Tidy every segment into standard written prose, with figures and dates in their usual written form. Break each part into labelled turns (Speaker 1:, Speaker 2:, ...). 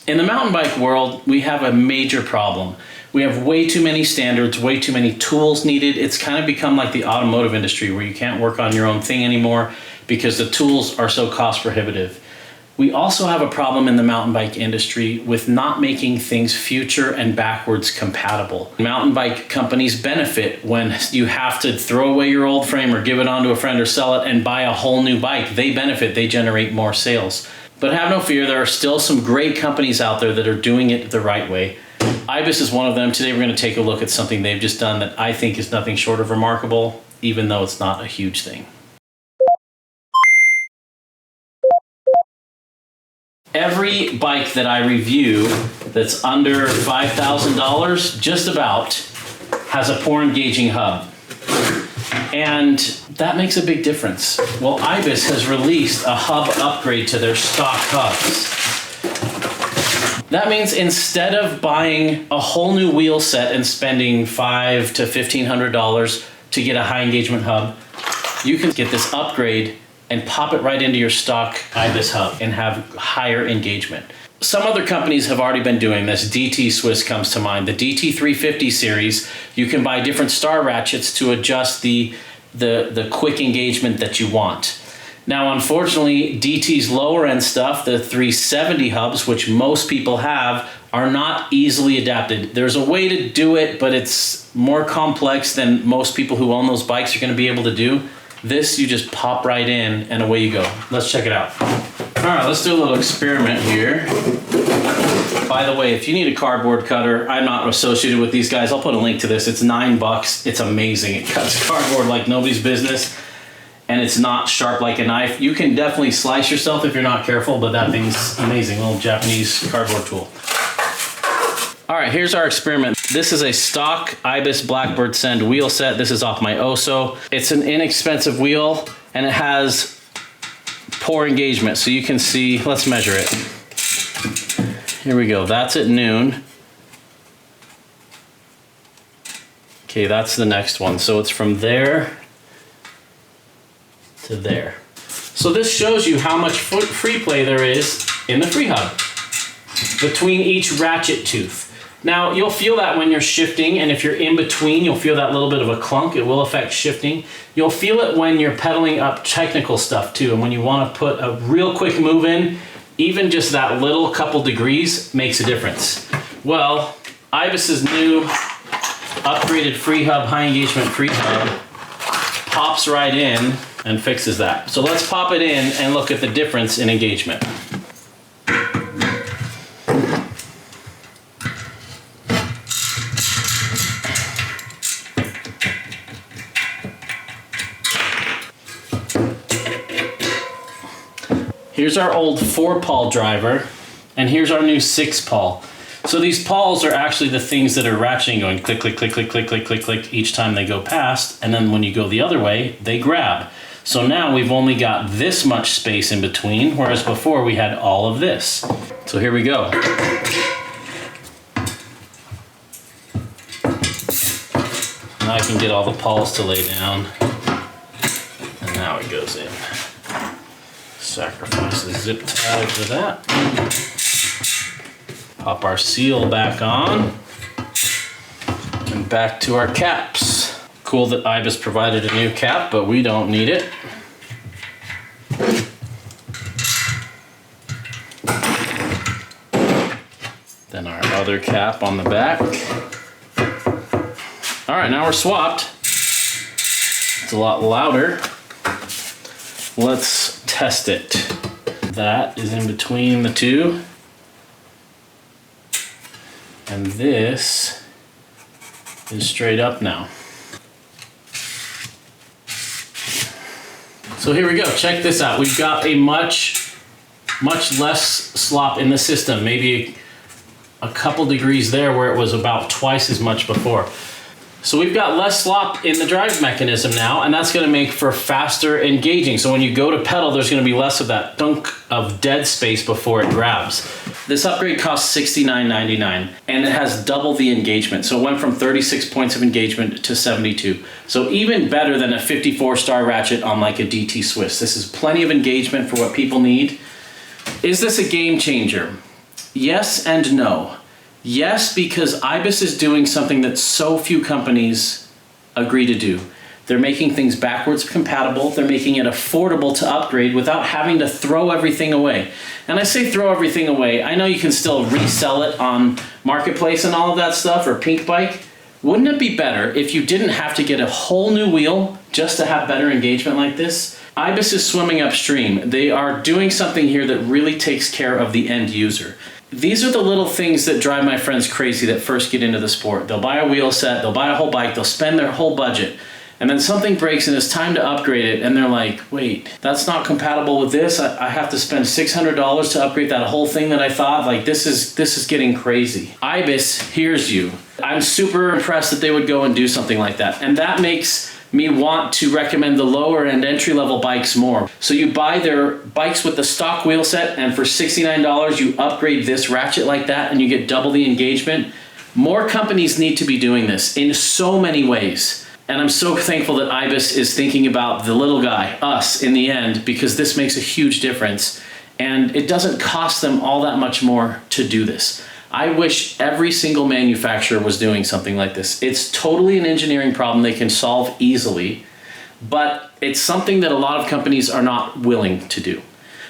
Speaker 1: In the mountain bike world, we have a major problem. We have way too many standards, way too many tools needed. It's kind of become like the automotive industry where you can't work on your own thing anymore because the tools are so cost prohibitive. We also have a problem in the mountain bike industry with not making things future and backwards compatible. Mountain bike companies benefit when you have to throw away your old frame or give it on to a friend or sell it and buy a whole new bike. They benefit, they generate more sales. But have no fear, there are still some great companies out there that are doing it the right way. Ibis is one of them. Today we're going to take a look at something they've just done that I think is nothing short of remarkable, even though it's not a huge thing. Every bike that I review that's under $5,000, just about, has a poor engaging hub. And that makes a big difference. Well, Ibis has released a hub upgrade to their stock hubs. That means instead of buying a whole new wheel set and spending $500 to $1,500 to get a high engagement hub, you can get this upgrade and pop it right into your stock Ibis hub and have higher engagement. Some other companies have already been doing this. DT Swiss comes to mind. The DT350 series, you can buy different star ratchets to adjust the quick engagement that you want. Now, unfortunately, DT's lower end stuff, the 370 hubs, which most people have, are not easily adapted. There's a way to do it, but it's more complex than most people who own those bikes are going to be able to do. This, you just pop right in and away you go. Let's check it out. All right, let's do a little experiment here. By the way, if you need a cardboard cutter, I'm not associated with these guys. I'll put a link to this. It's $9. It's amazing. It cuts cardboard like nobody's business, and it's not sharp like a knife. You can definitely slice yourself if you're not careful, but that thing's amazing. Little Japanese cardboard tool. All right, here's our experiment. This is a stock Ibis Blackbird Send wheel set. This is off my Oso. It's an inexpensive wheel, and it has poor engagement. So you can see, let's measure it. Here we go, that's at noon. Okay, that's the next one. So it's from there to there. So this shows you how much free play there is in the Freehub between each ratchet tooth. Now, you'll feel that when you're shifting, and if you're in between, you'll feel that little bit of a clunk. It will affect shifting. You'll feel it when you're pedaling up technical stuff too, and when you want to put a real quick move in, even just that little couple degrees makes a difference. Well, Ibis's new upgraded Freehub, high engagement Freehub, pops right in and fixes that. So let's pop it in and look at the difference in engagement. Here's our old 4-pawl driver, and here's our new 6-pawl. So these pawls are actually the things that are ratcheting, going click, click, click, click, click, click, click, click each time they go past, and then when you go the other way, they grab. So now we've only got this much space in between, whereas before we had all of this. So here we go. Now I can get all the pawls to lay down, and now it goes in. Sacrifice the zip tie for that. Pop our seal back on. And back to our caps. Cool that Ibis provided a new cap, but we don't need it. Then our other cap on the back. All right, now we're swapped. It's a lot louder. Let's test it. That is in between the two. And this is straight up now. So here we go, check this out. We've got a much less slop in the system, maybe a couple degrees there where it was about twice as much before. So we've got less slop in the drive mechanism now, and that's gonna make for faster engaging. So when you go to pedal, there's gonna be less of that dunk of dead space before it grabs. This upgrade costs $69.99, and it has double the engagement. So it went from 36 points of engagement to 72. So even better than a 54-star ratchet on like a DT Swiss. This is plenty of engagement for what people need. Is this a game changer? Yes and no. Yes, because Ibis is doing something that so few companies agree to do. They're making things backwards compatible. They're making it affordable to upgrade without having to throw everything away. And I say throw everything away. I know you can still resell it on Marketplace and all of that stuff, or Pink Bike. Wouldn't it be better if you didn't have to get a whole new wheel just to have better engagement like this? Ibis is swimming upstream. They are doing something here that really takes care of the end user. These are the little things that drive my friends crazy that first get into the sport. They'll buy a wheel set, they'll buy a whole bike, they'll spend their whole budget. And then something breaks and it's time to upgrade it, and they're like, wait, that's not compatible with this? I have to spend $600 to upgrade that whole thing that I thought? Like, this is getting crazy. Ibis hears you. I'm super impressed that they would go and do something like that. And that makes me want to recommend the lower end entry-level bikes more. So you buy their bikes with the stock wheel set, and for $69 you upgrade this ratchet like that and you get double the engagement. More companies need to be doing this in so many ways. And I'm so thankful that Ibis is thinking about the little guy, us, in the end, because this makes a huge difference. And it doesn't cost them all that much more to do this. I wish every single manufacturer was doing something like this. It's totally an engineering problem they can solve easily, but it's something that a lot of companies are not willing to do.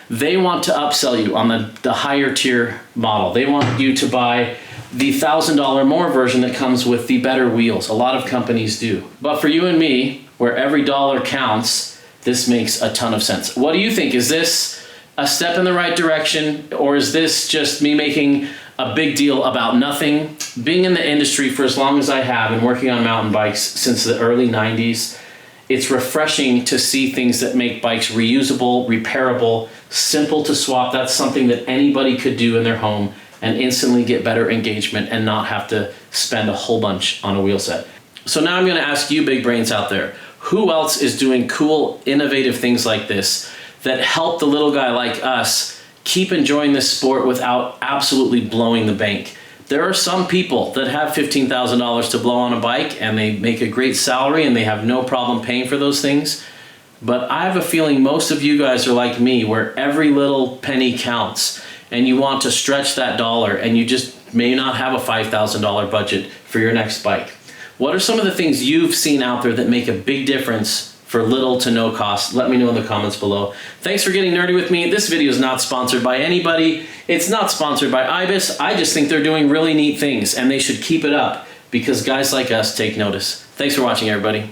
Speaker 1: They want to upsell you on the higher tier model. They want you to buy the $1,000 more version that comes with the better wheels. A lot of companies do. But for you and me, where every dollar counts, this makes a ton of sense. What do you think? Is this a step in the right direction, or is this just me making a big deal about nothing? Being in the industry for as long as I have and working on mountain bikes since the early 90s, it's refreshing to see things that make bikes reusable, repairable, simple to swap. That's something that anybody could do in their home and instantly get better engagement and not have to spend a whole bunch on a wheel set. So now I'm gonna ask you big brains out there, who else is doing cool, innovative things like this that help the little guy like us keep enjoying this sport without absolutely blowing the bank? There are some people that have $15,000 to blow on a bike and they make a great salary and they have no problem paying for those things. But I have a feeling most of you guys are like me, where every little penny counts and you want to stretch that dollar and you just may not have a $5,000 budget for your next bike. What are some of the things you've seen out there that make a big difference for little to no cost? Let me know in the comments below. Thanks for getting nerdy with me. This video is not sponsored by anybody. It's not sponsored by Ibis. I just think they're doing really neat things and they should keep it up because guys like us take notice. Thanks for watching, everybody.